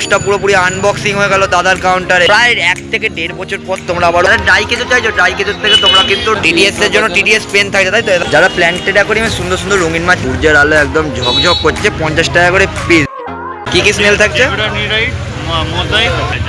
বক্সটা পুরোপুরি আনবক্সিং হয়ে গেল দাদার কাউন্টারে। প্রায় 1 থেকে 1.5 বছর পর তোমরা আবার ড্রাই কেজো চাইছো, ড্রাই কেজোর থেকে তোমরা কিন্তু টিডিএস এর জন্য টিডিএস পেন থাকে, তাই তো? যারা প্ল্যান্টেড অ্যাকোয়ারিয়ামে সুন্দর সুন্দর রঙিন মাছ সূর্যের আলো একদম ঝকঝক করছে, 50 টাকা করে পিস। কি কি স্নেল থাকছে?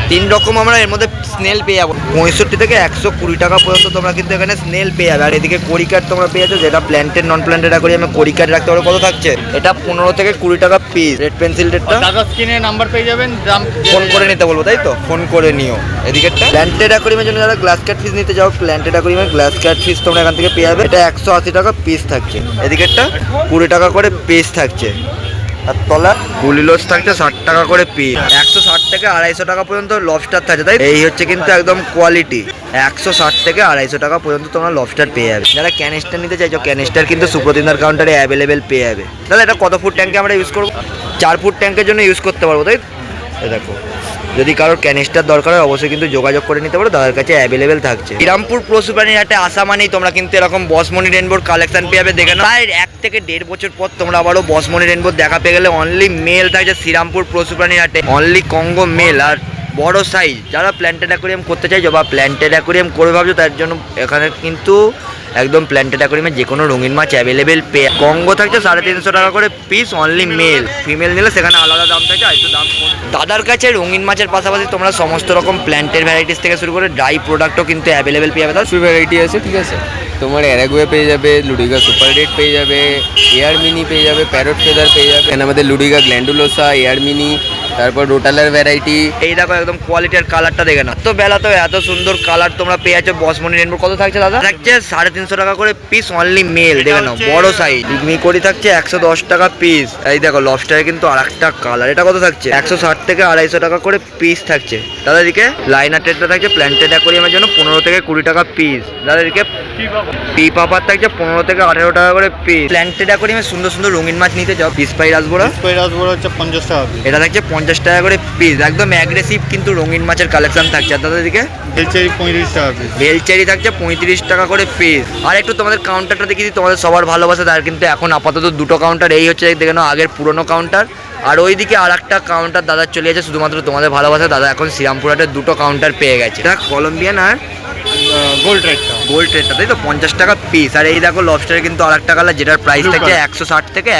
3 রকম আমরা এর মধ্যে স্নেল পেয়ে যাবো। 65 থেকে 120 টাকা পর্যন্ত তোমরা কিন্তু এখানে স্নেল পেয়ে যাবে। আর এদিকে কোরিকাট তোমরা পেয়ে যাচ্ছ, যেটা প্ল্যান্টেড নন প্ল্যান্টেড অ্যাকোয়ারিয়ামে কোরিকাট রাখতে পারো। কত থাকছে এটা? 15 থেকে 20 টাকা পিস। রেড পেন্সিল রেডটা দাদা স্ক্রিনে নাম্বার পেয়ে যাবেন, দাম ফোন করে নিতে বলবো, তাই তো? ফোন করে নিও। এদিকেটা প্ল্যান্টেড অ্যাকোয়ারিয়ামের জন্য যারা গ্লাস কাট ফিস নিতে যাও, প্ল্যান্টেড অ্যাকোয়ারিয়ামে গ্লাস কাট ফিস তোমরা এখান থেকে পেয়ে যাবে। এটা 180 টাকা পিস থাকছে। এদিকেটা 20 টাকা করে পিস থাকছে। আর তলা গুলিলোস থাকছে 60 টাকা করে পিস। 160 থেকে 250 টাকা পর্যন্ত লবস্টার থাকছে, তাই? এই হচ্ছে কিন্তু একদম কোয়ালিটি। 160 থেকে 250 টাকা পর্যন্ত তোমরা লবস্টার পেয়ে যাবে। যারা ক্যানিস্টার নিতে চাইছো, ক্যানিস্টার কিন্তু সুপ্রতিমদার কাউন্টারে অ্যাভেলেবেল পেয়ে যাবে। তাহলে এটা কত ফুট ট্যাঙ্কে আমরা ইউজ করবো? 4 ফুট ট্যাঙ্কের জন্য ইউজ করতে পারবো, তাই? দেখো, যদি কারোর ক্যানিস্টার দরকার হয় অবশ্যই কিন্তু যোগাযোগ করে নিতে পারো, দাদার কাছে অ্যাভেলেবেল থাকছে। শ্রীরামপুর পশু প্রাণীর হাটে আসা মানেই তোমরা কিন্তু এরকম বসমনি রেনবোর কালেকশন পেয়ে যাবে। দেখে নাও, প্রায় 1 থেকে 1.5 বছর পর তোমরা আবারও বসমনি রেনবোর দেখা পেয়ে গেলে। অনলি মেল থাকছে শ্রীরামপুর পশু প্রাণীর হাটে, অনলি কঙ্গো মেল। আর বড় সাইজ যারা প্ল্যান্টেড অ্যাকোয়ারিয়াম করতে চাইছো বা প্ল্যান্টেড অ্যাকোয়ারিয়াম করে ভাবছো, তার জন্য এখানে কিন্তু একদম প্ল্যান্টেড অ্যাকোয়ারিয়ামে যে কোনো রঙিন মাছ অ্যাভেলেবেল পেয়ে। কঙ্গো থাকছে 350 টাকা করে পিস, অনলি মেল। ফিমেল নিলে সেখানে আলাদা দাম থাকে, একটু দাম কম। দাদার কাছে রঙিন মাছের পাশাপাশি তোমরা সমস্ত রকম প্ল্যান্টের ভ্যারাইটিস থেকে শুরু করে ড্রাই প্রোডাক্টও কিন্তু অ্যাভেলেবেল পেয়ে যাবে। তার ভ্যারাইটি আছে, ঠিক আছে? তোমার অ্যারাগুয়া পেয়ে যাবে, লুডিগা সুপার রেড পেয়ে যাবে, এয়ার মিনি পেয়ে যাবে, প্যারট ফেদার পেয়ে যাবে। এখানে আমাদের লুডিগা গ্ল্যান্ডুলোসা, এয়ার মিনি, তারপর রোটালার ভ্যারাইটি। এই দেখো একদম কোয়ালিটি আর কালারটা দেখে না, তো বেলা তো এত সুন্দর কালার তোমরা পেয়ে যাচ্ছ। বসমনি রেনবো কত থাকছে দাদা? থাকছে 350 টাকা করে পিস, অনলি মেল। দেখে নাও, বড় সাইজ। পিকনিক করি থাকছে 110 টাকা পিস। এই দেখো লবস্টারে কিন্তু আর একটা কালার। এটা কত থাকছে? 160 থেকে 250 টাকা করে পিস থাকছে। দাদা এদিকে লাইনার টেটটা থাকছে প্ল্যান্টেড অ্যাকোয়ারিয়ামের জন্য 15 থেকে 20 টাকা পিস। দাদা এদিকে পি পাপার থাকছে 15 থেকে 18 টাকা করে পিস। প্ল্যান্টেড অ্যাকোয়ারিয়ামে সুন্দর সুন্দর রঙিন মাছ নিতে যাও, পিস পাই রাসবোরা হচ্ছে 50 টাকা পিস। এটা থাকছে 50 টাকা করে পিস। একদম অ্যাগ্রেসিভ কিন্তু রঙিন মাছের কালেকশন থাকছে। আর দাদা এদিকে বেলচেরি 35 টাকা পিস। বেলচেরি থাকছে 35 টাকা করে পিস। আর একটু তোমাদের কাউন্টারটা দেখিয়ে দিই, তোমাদের সবার ভালোবাসা। তার কিন্তু এখন আপাতত 2টো কাউন্টার। এই হচ্ছে দেখে নাও আগের পুরনো কাউন্টার, আর ওইদিকে আর একটা কাউন্টার দাদার চলে গেছে শুধুমাত্র তোমাদের ভালোবাসা। দাদা এখন শ্রীরামপুর হাটে 2টো কাউন্টার পেয়ে গেছে। এটা কলম্বিয়ান আর গোল্ড রেটটা, তাই তো 50 টাকা পিস। আর এই দেখো লবস্টারের কিন্তু আর একটা কালার, যেটার প্রাইস থাকছে 160 থেকে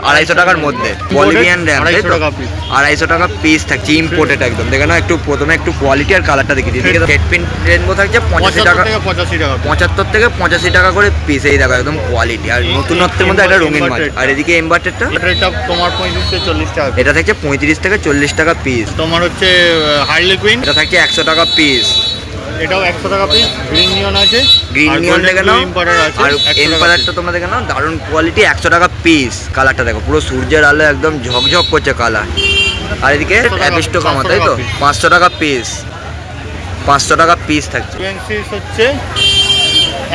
250 টাকার মধ্যে। বলিভিয়ান র্যাম 250 টাকা পিস থাকছে, ইম্পোর্টেড একদম। দেখে নাও, একটু প্রথমে একটু কোয়ালিটি আর কালারটা দেখিয়ে দিই। হেড পিন রেনবো থাকছে 85 টাকা, 75 থেকে 85 টাকা করে পিস। এই দেখো একদম কোয়ালিটি আর নতুনত্বের মধ্যে একটা রঙিন মাছ। আর এদিকে এমবারটেডটা তোমার 35 থেকে 40 টাকা। এটা থাকছে 35 থেকে 40 টাকা পিস। তোমার হচ্ছে হার্লি কুইন, এটা থাকছে 100 টাকা পিস। এটাও 100 টাকা পিস। গ্রিন নিয়ন আছে, গ্রিন নিয়ন দেখে নাও। আর এম্পায়ারটা তোমরা দেখে নাও, দারুণ কোয়ালিটি, 100 টাকা পিস। কালারটা দেখো, পুরো সূর্যের আলো একদম ঝকঝক করছে কালার। আর এদিকে অ্যাবিস্টো কামা, তাই তো 500 টাকা পিস। 500 টাকা পিস থাকছে। হচ্ছে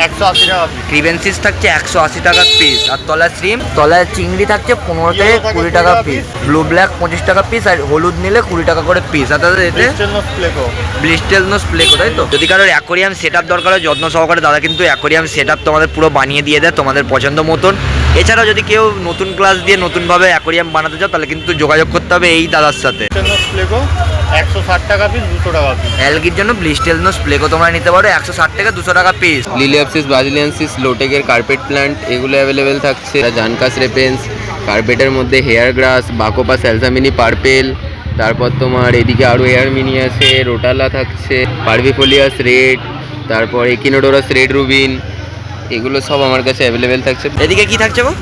180 টাকা পিস। ক্রিভেন্সিস থাকছে 180 টাকা পিস। আর তলায় শ্রিম, তলায় চিংড়ি থাকছে 15 থেকে 20 টাকা পিস। ব্লু ব্ল্যাক 25 টাকা পিস। আর হলুদ নিলে 20 টাকা করে পিস। আর তাদের এতে ব্লিস্টেলনোস প্লেকো, তাই তো? যদি কারোর অ্যাকোয়ারিয়াম সেট আপ দরকার হয় যত্ন সহকারে, দাদা কিন্তু অ্যাকোয়ারিয়াম সেট আপ তোমাদের পুরো বানিয়ে দিয়ে দেয় তোমাদের পছন্দ মতন। এছাড়াও যদি কেউ নতুন ক্লাস দিয়ে নতুনভাবে অ্যাকোয়ারিয়াম বানাতে চাও, তাহলে কিন্তু যোগাযোগ করতে হবে এই দাদার সাথে। 160 টাকা পিস, 200 টাকা পিস। অ্যালগির জন্য ব্লিস্টেলনোস প্লেকো তোমরা নিতে পারো 160 থেকে 200 টাকা পিস। লিলিয়াপসিস ব্রাজিলিয়ানসিস লোটেকের কার্পেট প্ল্যান্ট, এগুলো অ্যাভেলেবেল থাকছে। জানকাস রেপেন্স, কার্পেটের মধ্যে হেয়ার গ্রাস, বাকোপা স্যালসামিনি পার্পেল। তারপর তোমার এদিকে আরও এয়ার মিনি আছে, রোটালা থাকছে, পারভিফোলিয়াস রেড, তারপর একিনোডোরাস রেড রুবিন, এগুলো সব আমার কাছে অ্যাভেলেবেল থাকছে। এদিকে কি থাকছে গো?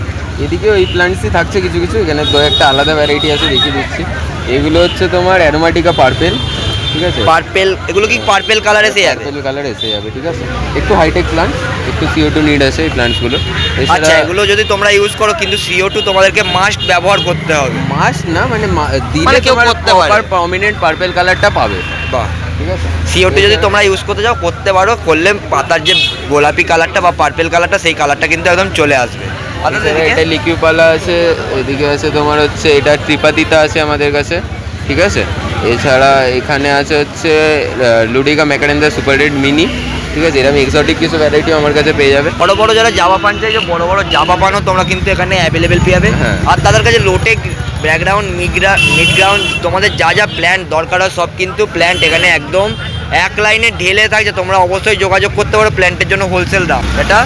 এদিকে ওই প্ল্যান্টসই থাকছে কিছু কিছু। এখানে একটা আলাদা ভ্যারাইটি আছে, দেখিয়ে দিচ্ছি। এগুলো হচ্ছে তোমার অ্যারোমাটিকা পার্পেল, ঠিক আছে? পার্পেল, এগুলো কি পার্পেল কালার এসে যাবে? পার্পেল কালার এসে যাবে, ঠিক আছে? একটু হাইটেক প্ল্যান্ট, একটু CO2 নিড আছে এই প্ল্যান্টসগুলো। আচ্ছা, এগুলো যদি তোমরা ইউজ করো কিন্তু CO2 তোমাদেরকে মাস্ট ব্যবহার করতে হবে। মাস্ট না, মানে দিলে কেউ তোমার করতে পারে, প্রমিনেন্ট পার্পেল কালারটা পাবে। বাহ, ঠিক আছে? CO2 যদি তোমরা ইউজ করতে যাও করতে পারো। করলে পাতার যে গোলাপি কালারটা বা পার্পেল কালারটা, সেই কালারটা কিন্তু একদম চলে আসবে। এটা লিকুইপালা আছে, এদিকে আছে তোমার হচ্ছে এটা ত্রিপাতিতা আছে আমাদের কাছে, ঠিক আছে? এছাড়া এখানে আছে হচ্ছে লুডিকা ম্যাকারেন্দা সুপার রেড মিনি, ঠিক আছে? এরকম এক্সোটিক কিছু ভ্যারাইটিও আমার কাছে পেয়ে যাবে। বড় বড় যারা জাবা পান চাইছে, বড় বড় জাবা পানও তোমরা কিন্তু এখানে অ্যাভেলেবেল পেয়ে যাবে। হ্যাঁ। আর তাদের কাছে লোটেক ব্যাকগ্রাউন্ড মিড গ্রাউন্ড তোমাদের যা যা প্ল্যান্ট দরকার হয় সব কিন্তু প্ল্যান্ট এখানে একদম এক লাইনে ঢেলে থাকছে। তোমরা অবশ্যই যোগাযোগ করতে পারো প্ল্যান্টের জন্য হোলসেল দাম। এটা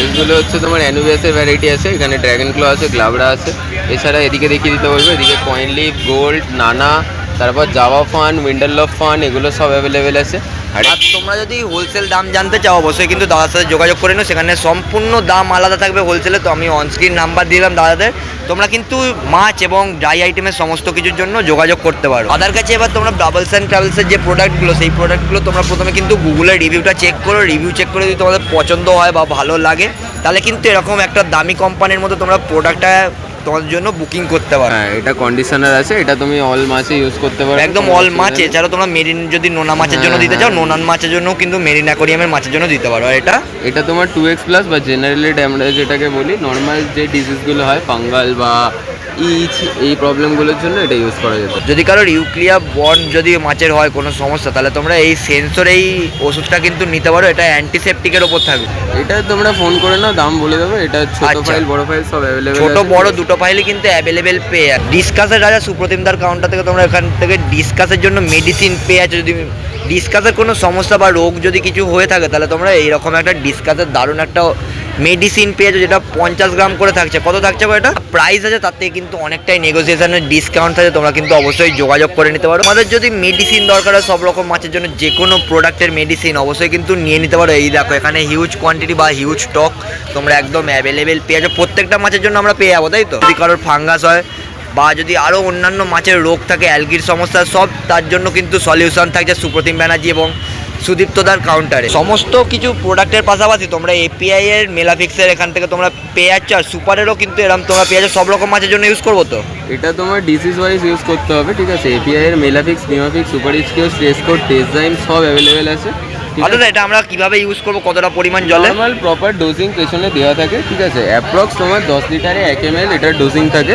এইগুলো হচ্ছে তোমার অ্যানুবিয়াসের ভ্যারাইটি আছে, এখানে ড্র্যাগন ক্লো আছে, গ্লাবরা আছে। এছাড়া এদিকে দেখিয়ে দিতে বলবো, এদিকে কয়েন লিফ, গোল্ড, নানা, তারপর জাভা ফান, উইন্ডারলফ ফান, এগুলো সব অ্যাভেলেবেল আছে। আর তোমরা যদি হোলসেল দাম জানতে চাও অবশ্যই কিন্তু দাদার সাথে যোগাযোগ করে নিও, সেখানে সম্পূর্ণ দাম আলাদা থাকবে হোলসেলে। তো আমি অনস্ক্রিন নাম্বার দিলাম দাদাদের, তোমরা কিন্তু মাছ এবং ড্রাই আইটেমের সমস্ত কিছুর জন্য যোগাযোগ করতে পারো। তাদের কাছে এবার তোমরা ডাবলস অ্যান্ড ট্রাভেলসের যে প্রোডাক্টগুলো, সেই প্রোডাক্টগুলো তোমরা প্রথমে কিন্তু গুগলের রিভিউটা চেক করো। রিভিউ চেক করে যদি তোমাদের পছন্দ হয় বা ভালো লাগে, তাহলে কিন্তু এরকম একটা দামি কোম্পানির মধ্যে তোমরা প্রোডাক্টটা তোমাদের জন্য বুকিং করতে পারো। হ্যাঁ, এটা কন্ডিশনার আছে, এটা তুমি অল মাছে ইউজ করতে পারো, একদম অল মাছ। এছাড়া তোমরা মেরিন যদি নোনা মাছের জন্য দিতে চাও, নোনান মাছের জন্য কিন্তু মেরিন অ্যাকোরিয়ামের মাছের জন্য দিতে পারো। আর এটা তোমার 2x+ বা জেনারেলি ড্যামেজ যেটাকে বলি, নর্মাল যে ডিজিজগুলো হয় ফাঙ্গাল বা এই প্রবলেমগুলোর জন্য এটা ইউজ করা যেত। যদি কারোর ইউক্লিয়া বর্ন যদি মাছের হয় কোনো সমস্যা, তাহলে তোমরা এই সেন্সর এই ওষুধটা কিন্তু নিতে পারো। এটা অ্যান্টিসেপটিকের ওপর থাকবে। এটা তোমরা ফোন করে নাও, দাম বলে দেবো। এটা ছোট ফাইল বড় ফাইল সব অ্যাভেলেবেল, ছোট বড় দুটো ফাইলই কিন্তু অ্যাভেলেবেল পেয়ে যাবে। ডিসকাসের রাজা সুপ্রতিমদার কাউন্টার থেকে তোমরা এখান থেকে ডিসকাসের জন্য মেডিসিন পেয়ে যাচ্ছ। যদি ডিসকাসের কোনো সমস্যা বা রোগ যদি কিছু হয়ে থাকে, তাহলে তোমরা এইরকম একটা ডিসকাসের দারুণ একটা মেডিসিন পেয়েছো, যেটা 50 গ্রাম করে থাকছে। কত থাকছে এটা প্রাইস আছে, তার থেকে কিন্তু অনেকটাই নেগোসিয়েশনের ডিসকাউন্ট আছে। তোমরা কিন্তু অবশ্যই যোগাযোগ করে নিতে পারো। আমাদের যদি মেডিসিন দরকার হয় সব রকম মাছের জন্য, যে কোনো প্রোডাক্টের মেডিসিন অবশ্যই কিন্তু নিয়ে নিতে পারো। এই দেখো এখানে হিউজ কোয়ান্টিটি বা হিউজ স্টক তোমরা একদম অ্যাভেলেবেল পেয়ে যাচ্ছ। প্রত্যেকটা মাছের জন্য আমরা পেয়ে যাবো, তাই তো? যদি কারোর ফাঙ্গাস হয় বা যদি আরও অন্যান্য মাছের রোগ থাকে, অ্যালগির সমস্যা, সব তার জন্য কিন্তু সলিউশন থাকছে সুপ্রতিম ব্যানার্জি এবং সুদীপ্তদার কাউন্টারে। সমস্ত কিছু প্রোডাক্টের পাশাপাশি তোমরা এপিআই এর মেলাফিক্সের এখান থেকে তোমরা পেয়ে যাচ্ছ। আর সুপারেরও কিন্তু এরকম তোমরা পেয়ে যাচ্ছ। সব রকম মাছের জন্য ইউজ করবো তো? এটা তোমার ডিজিজ ওয়াইজ ইউজ করতে হবে, ঠিক আছে? এপিআই এর মেলাফিক্স, নিমাফিক্স, সুপার এইচকিউ, স্ট্রেসকোড, টেস্টজাইম সব অ্যাভেলেবেল আছে। অর্থাৎ এটা আমরা কিভাবে ইউজ করবো, কতটা পরিমাণ জলে? নর্মাল প্রপার ডোজিং পেছনে দেওয়া থাকে, ঠিক আছে? অ্যাপ্রক্স তোমার 10 লিটারে 1 ml এটার ডোজিং থাকে।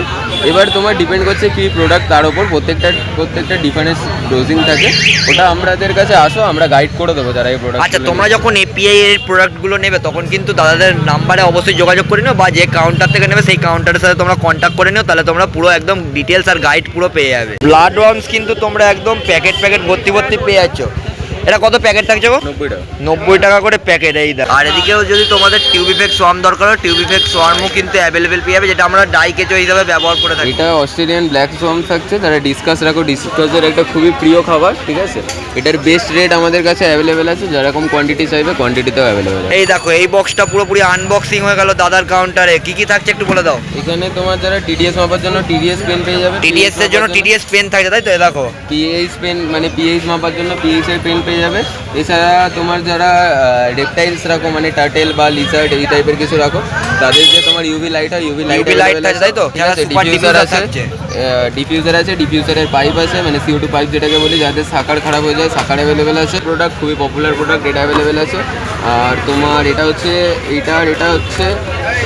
এবার তোমার ডিপেন্ড করছে কী প্রোডাক্ট, তার ওপর প্রত্যেকটা ডিফারেন্স ডোজিং থাকে। ওটা আমাদের কাছে আসো, আমরা গাইড করে দেবো যারা এই প্রোডাক্ট। আচ্ছা, তোমরা যখন এপিআই এর প্রোডাক্টগুলো নেবে তখন কিন্তু দাদাদের নাম্বারে অবশ্যই যোগাযোগ করে নিও, বা যে কাউন্টার থেকে নেবে সেই কাউন্টারের সাথে তোমরা কন্ট্যাক্ট করে নিও। তাহলে তোমরা পুরো একদম ডিটেলস আর গাইড পুরো পেয়ে যাবে। ব্লাড ওয়ার্মস কিন্তু তোমরা একদম প্যাকেট ভর্তি পেয়ে যাচ্ছ। এটা কত প্যাকেট থাকছে গো? 90 টাকা করে প্যাকেট। এই দাও। আর এদিকেও যদি তোমাদের টিউবিফেক্স সোয়ার্ম দরকার হয়, টিউবিফেক্স সোয়ার্মও কিন্তু অ্যাভেলেবেল পেয়ে যাবে, যেটা আমরা ডাই কেঁচো হিসাবে ব্যবহার করে থাকি। এটা অস্ট্রেলিয়ান ব্ল্যাক সোয়ার্ম থাকছে, তারা ডিসকাস রাখো। ডিসকাসের একটা খুবই প্রিয় খাবার, ঠিক আছে? এটার বেস্ট রেট আমাদের কাছে অ্যাভেলেবেল আছে, যেরকম কোয়ান্টিটি চাইবে কোয়ান্টিটিতেও অ্যাভেলেবেল আছে। এই দেখো এই বক্সটা পুরোপুরি আনবক্সিং হয়ে গেল দাদার কাউন্টারে। কি কি থাকছে একটু বলে দাও। এখানে তোমার যারা টিডিএস মাপার জন্য টিডিএস পেন পেয়ে যাবে। টিডিএস এর জন্য টিডিএস পেন থাকছে, তাই তো? এই দেখো পিএইচ পেন, মানে পিএইচ মাপার জন্য পিএইচ এর পেন পেয়ে যাবে। এছাড়া তোমার যারা রেপটাইলস রাখো, মানে টার্টেল বা লিজার্ড এই টাইপের কিছু রাখো, তাদের যে তোমার ইউভি লাইট হয়, ইউভি লাইট থাকছে, তাই তো? ডিফিউজার আছে, ডিফিউজারের পাইপ আছে, মানে CO2 পাইপ যেটাকে বলি, যাদের সাকার খারাপ হয়ে যায়, সাকার অ্যাভেলেবেল আছে। প্রোডাক্ট খুবই পপুলার প্রোডাক্ট, এটা অ্যাভেলেবেল আছে। আর তোমার এটা হচ্ছে এটা হচ্ছে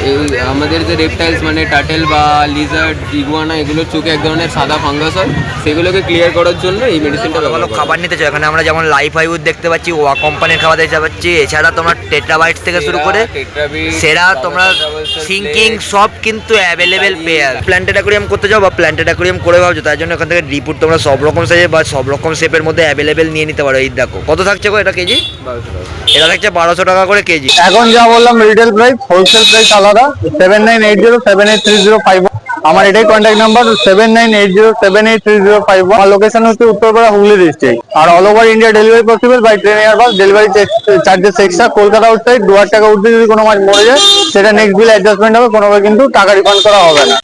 এই আমাদের যে রেপটাইলস মানে টার্টেল বা লিজার্ড, ইগুয়ানা, এগুলোর চোখে এক ধরনের সাদা ফাঙ্গাস হয়, সেগুলোকে ক্লিয়ার করার জন্য এই মেডিসিনটা ভালো খাবার নিতে চাই। এখানে আমরা যেমন লাইফ হাইউড দেখতে পাচ্ছি, ওয়া কোম্পানির খাবার দেখতে পাচ্ছি। এছাড়া তোমরা টেট্রাবাইটস থেকে শুরু করে সেরা তোমরা সিঙ্কিং সব কিন্তু অ্যাভেলেবেল পেয়ে যাবে। প্ল্যান্টেড অ্যাকোরিয়াম করতে যাও বা প্ল্যান্টেড অ্যাকোরিয়াম করে ভাবছো, তার জন্য এখান থেকে রিপোর্ট তোমরা সব রকম সাইজে বা সব রকম শেপের মধ্যে অ্যাভেলেবেল নিয়ে নিতে পারো। এই দেখো কত থাকছে গো এটা কেজি? 1200 টাকা। এটা থাকছে 1200 টাকা করে কেজি। এখন যা বললাম রিটেল প্রাইস, হোলসেল প্রাইস আলাদা। 7980783051 আমার এটাই কন্ট্যাক্ট নাম্বার, 7980783051। আমার লোকেশন হচ্ছে উত্তরপাড়া, হুগলি ডিস্ট্রিক্ট। আর all over India delivery possible by train air bus. Delivery charges extra. Kolkata outside 2000 টাকা উঠবে। যদি কোনো মাছ মরে যায় সেটা নেক্সট বিল অ্যাডজাস্টমেন্ট হবে, কোনোভাবে কিন্তু টাকা রিফান্ড করা হবে না।